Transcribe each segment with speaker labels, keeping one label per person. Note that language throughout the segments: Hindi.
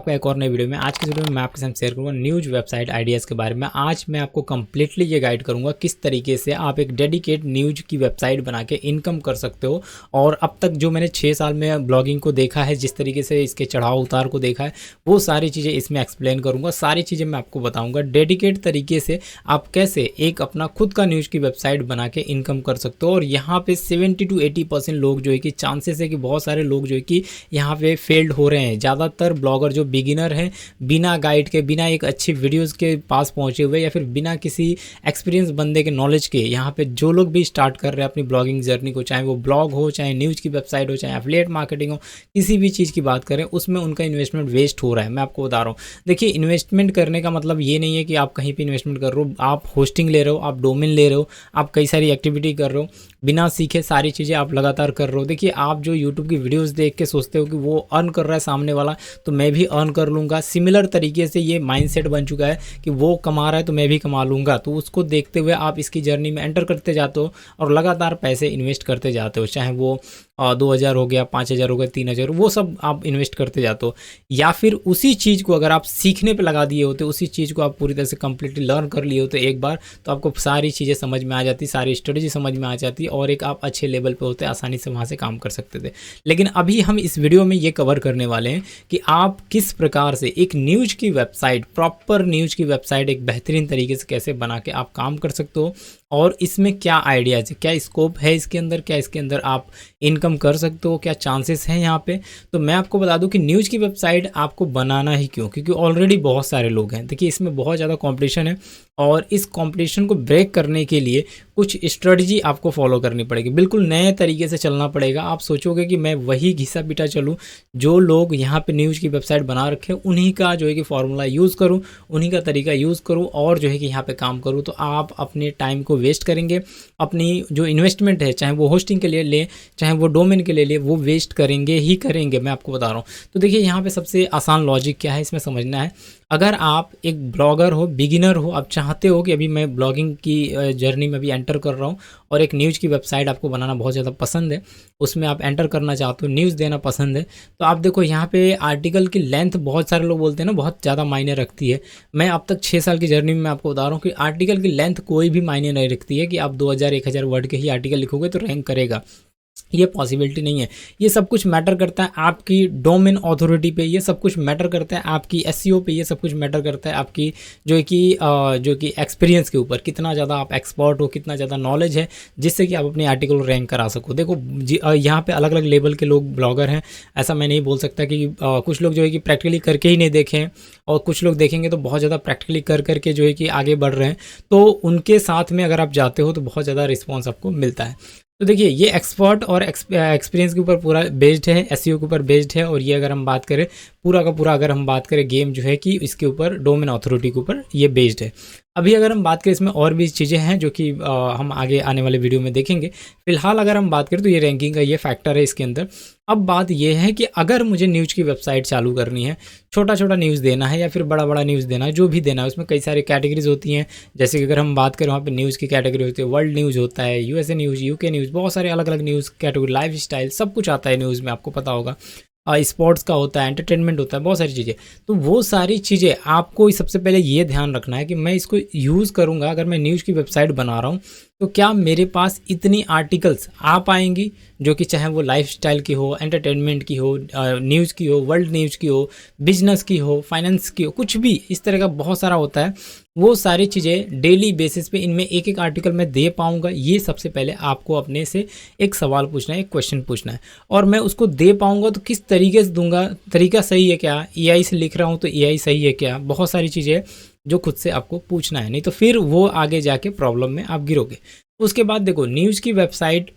Speaker 1: आपका एक और नई वीडियो में। आज की वीडियो में मैं आपके साथ शेयर करूंगा न्यूज़ वेबसाइट आइडियाज़ के बारे में। आज मैं आपको कंप्लीटली ये गाइड करूंगा किस तरीके से आप एक डेडिकेट न्यूज़ की वेबसाइट बना के इनकम कर सकते हो। और अब तक जो मैंने 6 साल में ब्लॉगिंग को देखा है, जिस तरीके से इसके चढ़ाव उतार को देखा है, वो सारी चीज़ें इसमें एक्सप्लेन करूँगा। सारी चीज़ें मैं आपको बताऊँगा डेडिकेट तरीके से आप कैसे एक अपना खुद का न्यूज़ की वेबसाइट बना के इनकम कर सकते हो। और यहाँ पे 70 to 80% लोग जो है कि चांसेस है कि बहुत सारे लोग जो है कि यहाँ पे फेल्ड हो रहे हैं। ज़्यादातर ब्लॉगर जो बिगिनर हैं, बिना गाइड के, बिना एक अच्छी वीडियोस के पास पहुँचे हुए, या फिर बिना किसी एक्सपीरियंस बंदे के नॉलेज के, यहाँ पे जो लोग भी स्टार्ट कर रहे हैं अपनी ब्लॉगिंग जर्नी को, चाहे वो ब्लॉग हो, चाहे न्यूज़ की वेबसाइट हो, चाहे एफिलिएट मार्केटिंग हो, किसी भी चीज़ की बात करें, उसमें उनका इन्वेस्टमेंट वेस्ट हो रहा है। मैं आपको बता रहा हूँ, देखिए इन्वेस्टमेंट करने का मतलब ये नहीं है कि आप कहीं पर इन्वेस्टमेंट कर रहे हो, आप होस्टिंग ले रहे हो, आप डोमेन ले रहे हो, आप कई सारी एक्टिविटी कर रहे हो, बिना सीखे सारी चीज़ें आप लगातार कर रहे हो। देखिए आप जो यूट्यूब की वीडियोस देख के सोचते हो कि वो अर्न कर रहा है सामने वाला, तो मैं भी अर्न कर लूँगा, सिमिलर तरीके से ये माइंडसेट बन चुका है कि वो कमा रहा है तो मैं भी कमा लूँगा। तो उसको देखते हुए आप इसकी जर्नी में एंटर करते जाते हो और लगातार पैसे इन्वेस्ट करते जाते हो, चाहे वो 2000 हो गया, 5000 हो गया, 3000, वो सब आप इन्वेस्ट करते जाते हो। या फिर उसी चीज़ को अगर आप सीखने पे लगा दिए होते, उसी चीज़ को आप पूरी तरह से कम्प्लीटली लर्न कर लिए होते एक बार, तो आपको सारी चीज़ें समझ में आ जाती, सारी स्ट्रेटजी समझ में आ जाती और एक आप अच्छे लेवल पे होते, आसानी से वहाँ से काम कर सकते थे। लेकिन अभी हम इस वीडियो में ये कवर करने वाले हैं कि आप किस प्रकार से एक न्यूज़ की वेबसाइट, प्रॉपर न्यूज़ की वेबसाइट एक बेहतरीन तरीके से कैसे बना के आप काम कर सकते हो, और इसमें क्या आइडियाज़ है, क्या स्कोप है इसके अंदर, क्या इसके अंदर आप इनकम कर सकते हो, क्या चांसेस हैं यहाँ पे। तो मैं आपको बता दूं कि न्यूज़ की वेबसाइट आपको बनाना ही क्यों, क्योंकि ऑलरेडी बहुत सारे लोग हैं। देखिए इसमें बहुत ज़्यादा कंपटीशन है और इस कंपटीशन को ब्रेक करने के लिए कुछ स्ट्रेटजी आपको फॉलो करनी पड़ेगी, बिल्कुल नए तरीके से चलना पड़ेगा। आप सोचोगे कि मैं वही घिसा पिटा चलूँ, जो लोग यहाँ पे न्यूज़ की वेबसाइट बना रखे हैं उन्हीं का जो है कि फॉर्मूला यूज़ करूँ, उन्हीं का तरीका यूज़ करूँ और जो है कि यहाँ पे काम करूँ, तो आप अपने टाइम को वेस्ट करेंगे। अपनी जो इन्वेस्टमेंट है, चाहे वो होस्टिंग के लिए ले, चाहे वो डोमेन के लिए ले, वो वेस्ट करेंगे ही करेंगे, मैं आपको बता रहा हूँ। तो देखिए यहाँ पे सबसे आसान लॉजिक क्या है इसमें समझना है। अगर आप एक ब्लॉगर हो, बिगिनर हो, आप चाहते हो कि अभी मैं ब्लॉगिंग की जर्नी में भी एंटर कर रहा हूँ और एक न्यूज़ की वेबसाइट आपको बनाना बहुत ज़्यादा पसंद है, उसमें आप एंटर करना चाहते हो, न्यूज़ देना पसंद है, तो आप देखो यहाँ पे आर्टिकल की लेंथ, बहुत सारे लोग बोलते हैं ना बहुत ज़्यादा मायने रखती है। मैं अब तक 6 साल की जर्नी में आपको बता रहा हूँ कि आर्टिकल की लेंथ कोई भी मायने नहीं रखती है कि आप 2000-1000 वर्ड के ही आर्टिकल लिखोगे तो रैंक करेगा, ये पॉसिबिलिटी नहीं है। ये सब कुछ मैटर करता है आपकी डोमेन अथॉरिटी पे, ये सब कुछ मैटर करता है आपकी एसईओ पे, ये सब कुछ मैटर करता है आपकी जो कि एक्सपीरियंस के ऊपर, कितना ज़्यादा आप एक्सपर्ट हो, कितना ज़्यादा नॉलेज है जिससे कि आप अपने आर्टिकल को रैंक करा सको। देखो यहाँ पे अलग अलग लेवल के लोग ब्लॉगर हैं, ऐसा मैं नहीं बोल सकता कि कुछ लोग जो है कि प्रैक्टिकली करके ही नहीं देखें और कुछ लोग देखेंगे तो बहुत ज़्यादा प्रैक्टिकली कर करके जो है कि आगे बढ़ रहे हैं, तो उनके साथ में अगर आप जाते हो तो बहुत ज़्यादा रिस्पॉन्स आपको मिलता है। तो देखिए ये एक्सपर्ट और एक्सपीरियंस के ऊपर पूरा बेस्ड है, एसईओ के ऊपर बेस्ड है, और ये अगर हम बात करें पूरा का पूरा, अगर हम बात करें गेम जो है कि इसके ऊपर डोमेन अथॉरिटी के ऊपर ये बेस्ड है। अभी अगर हम बात करें इसमें और भी चीज़ें हैं जो कि हम आगे आने वाले वीडियो में देखेंगे। फिलहाल अगर हम बात करें तो ये रैंकिंग का ये फैक्टर है इसके अंदर। अब बात ये है कि अगर मुझे न्यूज़ की वेबसाइट चालू करनी है, छोटा छोटा न्यूज़ देना है या फिर बड़ा बड़ा न्यूज़ देना है, जो भी देना है, उसमें कई सारी कैटेगरीज होती हैं। जैसे कि अगर हम बात करें वहाँ पे न्यूज़ की कैटेगरी होती है, वर्ल्ड न्यूज़ होता है, यूएसए न्यूज़, यूके न्यूज़, बहुत सारे अलग अलग न्यूज़ कैटेगरी, लाइफ स्टाइल, सब कुछ आता है न्यूज़ में, आपको पता होगा। स्पोर्ट्स का होता है, एंटरटेनमेंट होता है, बहुत सारी चीज़ें। तो वो सारी चीज़ें आपको सबसे पहले ये ध्यान रखना है कि मैं इसको यूज़ करूँगा, अगर मैं न्यूज़ की वेबसाइट बना रहा हूँ तो क्या मेरे पास इतनी आर्टिकल्स आ पाएंगी, जो कि चाहे वो लाइफस्टाइल की हो, एंटरटेनमेंट की हो, न्यूज़ की हो, वर्ल्ड न्यूज़ की हो, बिजनेस की हो, फाइनेंस की हो, कुछ भी इस तरह का बहुत सारा होता है। वो सारी चीज़ें डेली बेसिस पे इनमें एक एक आर्टिकल मैं दे पाऊँगा, ये सबसे पहले आपको अपने से एक सवाल पूछना है, एक क्वेश्चन पूछना है। और मैं उसको दे पाऊँगा तो किस तरीके से दूंगा, तरीका सही है क्या, एआई से लिख रहा हूँ तो एआई सही है क्या, बहुत सारी चीज़ें जो खुद से आपको पूछना है, नहीं तो फिर वो आगे जाके प्रॉब्लम में आप गिरोगे। उसके बाद देखो न्यूज़ की वेबसाइट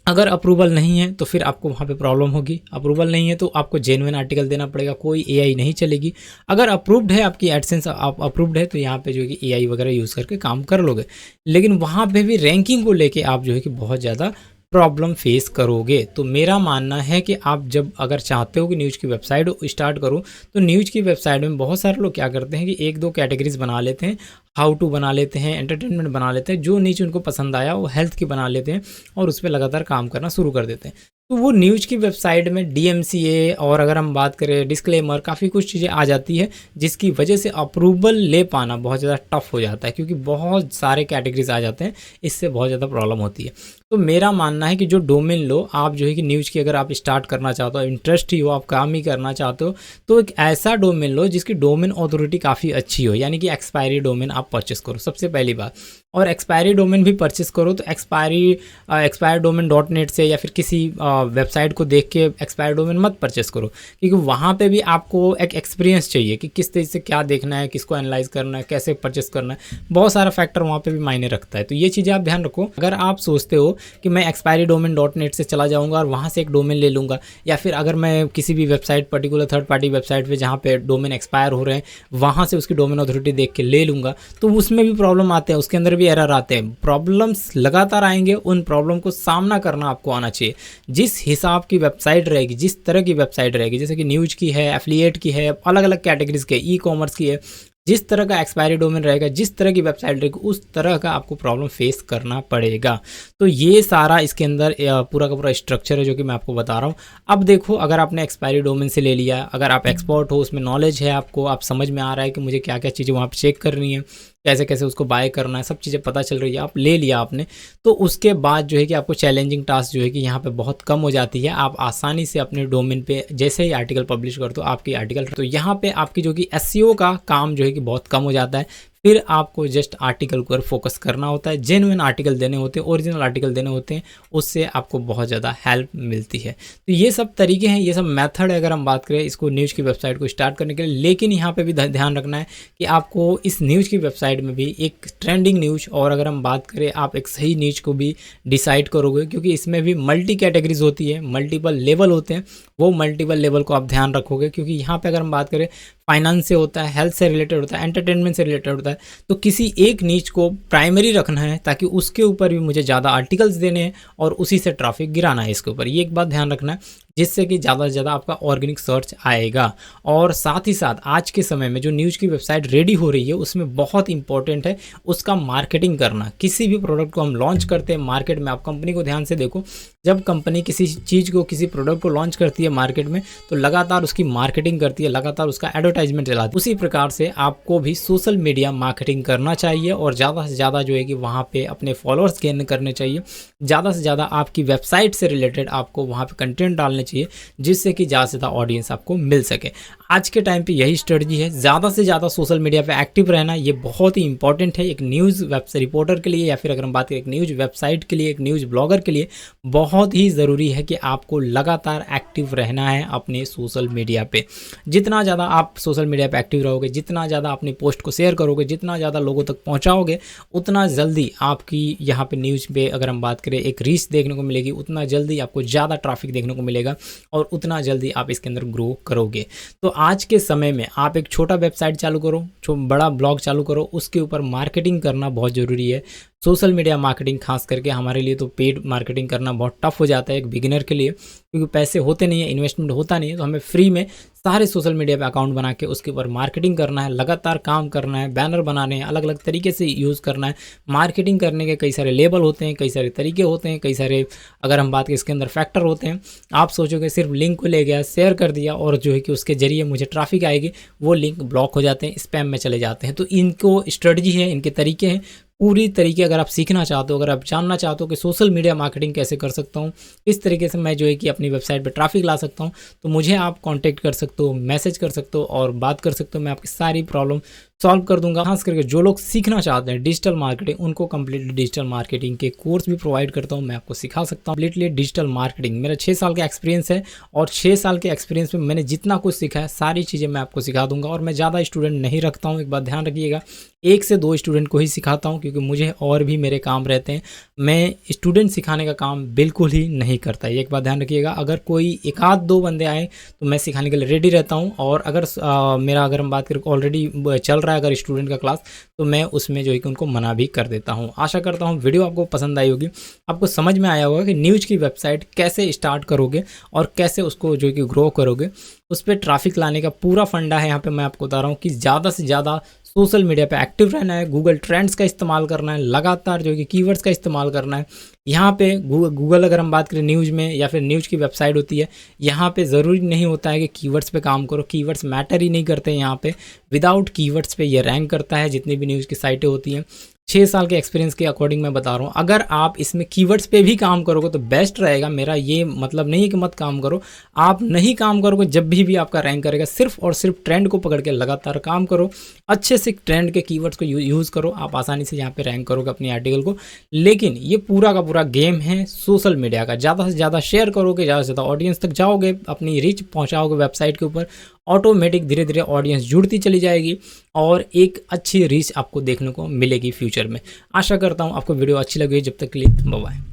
Speaker 1: अगर अप्रूवल नहीं है तो फिर आपको वहाँ पे प्रॉब्लम होगी। अप्रूवल नहीं है तो आपको जेन्युइन आर्टिकल देना पड़ेगा, कोई एआई नहीं चलेगी। अगर अप्रूव्ड है, आपकी एडसेंस आप अप्रूव्ड है, तो यहाँ पे जो है कि एआई वगैरह यूज़ करके काम कर लोगे। लेकिन वहाँ पे भी रैंकिंग को लेके आप जो है कि बहुत ज़्यादा प्रॉब्लम फेस करोगे। तो मेरा मानना है कि आप जब अगर चाहते हो कि न्यूज़ की वेबसाइट स्टार्ट करो, तो न्यूज़ की वेबसाइट में बहुत सारे लोग क्या करते हैं कि एक दो कैटेगरीज बना लेते हैं, हाउ टू बना लेते हैं, एंटरटेनमेंट बना लेते हैं, जो नीचे उनको पसंद आया वो हेल्थ की बना लेते हैं और उस पर लगातार काम करना शुरू कर देते हैं। तो वो न्यूज़ की वेबसाइट में डीएमसीए और अगर हम बात करें डिस्क्लेमर, काफ़ी कुछ चीज़ें आ जाती है, जिसकी वजह से अप्रूवल ले पाना बहुत ज़्यादा टफ हो जाता है, क्योंकि बहुत सारे कैटेगरीज आ जाते हैं, इससे बहुत ज़्यादा प्रॉब्लम होती है। तो मेरा मानना है कि जो डोमेन लो आप जो है कि न्यूज़ की अगर आप स्टार्ट करना चाहते हो, इंटरेस्ट ही हो, आप काम ही करना चाहते हो, तो एक ऐसा डोमेन लो जिसकी डोमेन अथॉरिटी काफ़ी अच्छी हो, यानी कि एक्सपायरी डोमेन आप परचेस करो सबसे पहली बात। और एक्सपायरी डोमेन भी परचेस करो तो एक्सपायर डोमेन .net से या फिर किसी वेबसाइट को देख के एक्सपायर डोमेन मत परचेस करो, क्योंकि वहाँ पे भी आपको एक एक्सपीरियंस चाहिए कि किस तरीके से क्या देखना है, किसको एनालाइज करना है, कैसे परचेस करना है, बहुत सारा फैक्टर वहाँ पे भी मायने रखता है। तो ये चीज़ें आप ध्यान रखो। अगर आप सोचते हो कि मैं एक्सपायरी डोमेन .net से चला जाऊँगा और वहाँ से एक डोमेन ले लूँगा, या फिर अगर मैं किसी भी website particular third party website पर जहाँ पे डोमेन एक्सपायर हो रहे हैं वहाँ से उसकी डोमेन अथॉरिटी देख के ले लूँगा, तो उसमें भी प्रॉब्लम आते हैं, उसके अंदर भी एरर आते हैं, प्रॉब्लम्स लगातार आएंगे। उन प्रॉब्लम को सामना करना आपको आना चाहिए। जिस हिसाब की वेबसाइट रहेगी, जिस तरह की वेबसाइट रहेगी, जैसे कि न्यूज़ की है, एफिलिएट की है, अलग अलग कैटेगरीज के, ई कॉमर्स की है, जिस तरह का एक्सपायरी डोमेन रहेगा, जिस तरह की वेबसाइट रहेगी, उस तरह का आपको प्रॉब्लम फेस करना पड़ेगा। तो ये सारा इसके अंदर पूरा का पूरा स्ट्रक्चर है जो कि मैं आपको बता रहा हूँ। अब देखो, अगर आपने एक्सपायरी डोमेन से ले लिया, अगर आप एक्सपर्ट हो, उसमें नॉलेज है आपको, आप समझ में आ रहा है कि मुझे क्या क्या चीज़ें वहाँ पर चेक करनी है, कैसे कैसे उसको बाय करना है, सब चीज़ें पता चल रही है, आप ले लिया आपने, तो उसके बाद जो है कि आपको चैलेंजिंग टास्क जो है कि यहाँ पे बहुत कम हो जाती है। आप आसानी से अपने डोमेन पे जैसे ही आर्टिकल पब्लिश कर दो, आपकी आर्टिकल, तो यहाँ पे आपकी जो कि एसईओ का काम जो है कि बहुत कम हो जाता है। फिर आपको जस्ट आर्टिकल पर फोकस करना होता है, जेन्युइन आर्टिकल देने होते हैं, ओरिजिनल आर्टिकल देने होते हैं, उससे आपको बहुत ज़्यादा हेल्प मिलती है। तो ये सब तरीके हैं, ये सब मेथड है अगर हम बात करें इसको न्यूज़ की वेबसाइट को स्टार्ट करने के लिए। लेकिन यहाँ पे भी ध्यान रखना है कि आपको इस न्यूज़ की वेबसाइट में भी एक ट्रेंडिंग न्यूज़, और अगर हम बात करें आप एक सही न्यूज़ को भी डिसाइड करोगे, क्योंकि इसमें भी मल्टी कैटेगरीज होती है, मल्टीपल लेवल होते हैं, वो मल्टीपल लेवल को आप ध्यान रखोगे। क्योंकि यहाँ पे अगर हम बात करें फाइनेंस से होता है, हेल्थ से रिलेटेड होता है, एंटरटेनमेंट से रिलेटेड होता है, तो किसी एक नीच को प्राइमरी रखना है ताकि उसके ऊपर भी मुझे ज़्यादा आर्टिकल्स देने हैं और उसी से ट्रैफिक गिराना है इसके ऊपर। ये एक बात ध्यान रखना है, जिससे कि ज़्यादा से ज़्यादा आपका ऑर्गेनिक सर्च आएगा। और साथ ही साथ आज के समय में जो न्यूज़ की वेबसाइट रेडी हो रही है, उसमें बहुत इंपॉर्टेंट है उसका मार्केटिंग करना। किसी भी प्रोडक्ट को हम लॉन्च करते हैं मार्केट में, आप कंपनी को ध्यान से देखो, जब कंपनी किसी चीज़ को, किसी प्रोडक्ट को लॉन्च करती है मार्केट में, तो लगातार उसकी मार्केटिंग करती है, लगातार उसका एडवर्टाइजमेंट चलाती है। उसी प्रकार से आपको भी सोशल मीडिया मार्केटिंग करना चाहिए और ज़्यादा से ज़्यादा जो है कि वहाँ पे अपने फॉलोअर्स गेन करने चाहिए। ज़्यादा से ज़्यादा आपकी वेबसाइट से रिलेटेड आपको वहाँ पे कंटेंट डालने चाहिए, जिससे कि ज़्यादा से ज़्यादा ऑडियंस आपको मिल सके। आज के टाइम पे यही स्ट्रेटजी है, ज़्यादा से ज़्यादा सोशल मीडिया पे एक्टिव रहना, ये बहुत ही इंपॉर्टेंट है एक न्यूज़ वेबसाइट रिपोर्टर के लिए, या फिर अगर हम बात करें एक न्यूज़ वेबसाइट के लिए, एक न्यूज़ ब्लॉगर के लिए बहुत ही ज़रूरी है कि आपको लगातार एक्टिव रहना है अपने सोशल मीडिया पे। जितना ज़्यादा आप सोशल मीडिया पे एक्टिव रहोगे, जितना ज़्यादा अपनी पोस्ट को शेयर करोगे, जितना ज़्यादा लोगों तक पहुँचाओगे, उतना जल्दी आपकी यहाँ पे न्यूज़ पे अगर हम बात करें एक रीच देखने को मिलेगी, उतना जल्दी आपको ज़्यादा ट्रैफिक देखने को मिलेगा और उतना जल्दी आप इसके अंदर ग्रो करोगे। तो आज के समय में आप एक छोटा वेबसाइट चालू करो, बड़ा ब्लॉग चालू करो, उसके ऊपर मार्केटिंग करना बहुत ज़रूरी है। सोशल मीडिया मार्केटिंग खास करके हमारे लिए तो पेड मार्केटिंग करना बहुत टफ हो जाता है एक बिगिनर के लिए, क्योंकि पैसे होते नहीं है, इन्वेस्टमेंट होता नहीं है। तो हमें फ्री में सारे सोशल मीडिया पे अकाउंट बना के उसके ऊपर मार्केटिंग करना है, लगातार काम करना है, बैनर बनाने हैं, अलग अलग तरीके से यूज़ करना है। मार्केटिंग करने के कई सारे लेवल होते हैं, कई सारे तरीके होते हैं, कई सारे अगर हम बात करें इसके अंदर फैक्टर होते हैं। आप सोचोगे सिर्फ लिंक को ले गया, शेयर कर दिया और जो है कि उसके जरिए मुझे ट्रैफिक आएगी, वो लिंक ब्लॉक हो जाते हैं, स्पैम में चले जाते हैं। तो इनको स्ट्रेटजी है, इनके तरीके हैं, पूरी तरीके अगर आप सीखना चाहते हो, अगर आप जानना चाहते हो कि सोशल मीडिया मार्केटिंग कैसे कर सकता हूँ, इस तरीके से मैं जो है कि अपनी वेबसाइट पे ट्रैफिक ला सकता हूँ, तो मुझे आप कांटेक्ट कर सकते हो, मैसेज कर सकते हो और बात कर सकते हो। मैं आपकी सारी प्रॉब्लम सॉल्व कर दूंगा। खास करके जो लोग सीखना चाहते हैं डिजिटल मार्केटिंग, उनको कंप्लीटली डिजिटल मार्केटिंग के कोर्स भी प्रोवाइड करता हूँ, मैं आपको सिखा सकता हूँ कंप्लीटली डिजिटल मार्केटिंग। मेरा 6 साल का एक्सपीरियंस है और 6 साल के एक्सपीरियंस में मैंने जितना कुछ सीखा है सारी चीज़ें मैं आपको सिखा दूंगा। और मैं ज़्यादा स्टूडेंट नहीं रखता हूँ, एक बात ध्यान रखिएगा, 1 से 2 स्टूडेंट को ही सिखाता हूँ, क्योंकि मुझे और भी मेरे काम रहते हैं। मैं स्टूडेंट सिखाने का काम बिल्कुल ही नहीं करता, ये एक बात ध्यान रखिएगा। अगर कोई 1-2 बंदे आए तो मैं सिखाने के लिए रेडी रहता हूँ। और अगर अगर हम बात करें ऑलरेडी चल रहा है अगर स्टूडेंट का क्लास, तो मैं उसमें जो है कि उनको मना भी कर देता हूँ। आशा करता हूँ वीडियो आपको पसंद आई होगी, आपको समझ में आया होगा कि न्यूज़ की वेबसाइट कैसे स्टार्ट करोगे और कैसे उसको जो है कि ग्रो करोगे, उस पर ट्रैफिक लाने का पूरा फंडा है। यहाँ पे मैं आपको बता रहा हूँ कि ज़्यादा से ज़्यादा सोशल मीडिया पे एक्टिव रहना है, गूगल ट्रेंड्स का इस्तेमाल करना है, लगातार जो है कि कीवर्ड्स का इस्तेमाल करना है, यहाँ पे गूगल अगर हम बात करें न्यूज़ में या फिर न्यूज़ की वेबसाइट होती है, यहाँ पे ज़रूरी नहीं होता है कि कीवर्ड्स पे काम करो, कीवर्ड्स मैटर ही नहीं करते यहाँ पे। विदाउट कीवर्ड्स पे ये रैंक करता है जितनी भी न्यूज़ की साइटें होती हैं। 6 साल के एक्सपीरियंस के अकॉर्डिंग मैं बता रहा हूँ, अगर आप इसमें कीवर्ड्स पे भी काम करोगे तो बेस्ट रहेगा। मेरा ये मतलब नहीं है कि मत काम करो, आप नहीं काम करोगे जब भी आपका रैंक करेगा। सिर्फ और सिर्फ ट्रेंड को पकड़ के लगातार काम करो, अच्छे से ट्रेंड के कीवर्ड्स को यूज़ करो, आप आसानी से यहाँ पे रैंक करोगे अपनी आर्टिकल को। लेकिन ये पूरा का पूरा गेम है सोशल मीडिया का। ज़्यादा से ज़्यादा शेयर करोगे, ज़्यादा से ज़्यादा ऑडियंस तक जाओगे, अपनी रीच पहुँचाओगे वेबसाइट के ऊपर, ऑटोमेटिक धीरे धीरे ऑडियंस जुड़ती चली जाएगी और एक अच्छी रीच आपको देखने को मिलेगी फ्यूचर में। आशा करता हूँ आपको वीडियो अच्छी लगी। जब तक के लिए बाय बाय।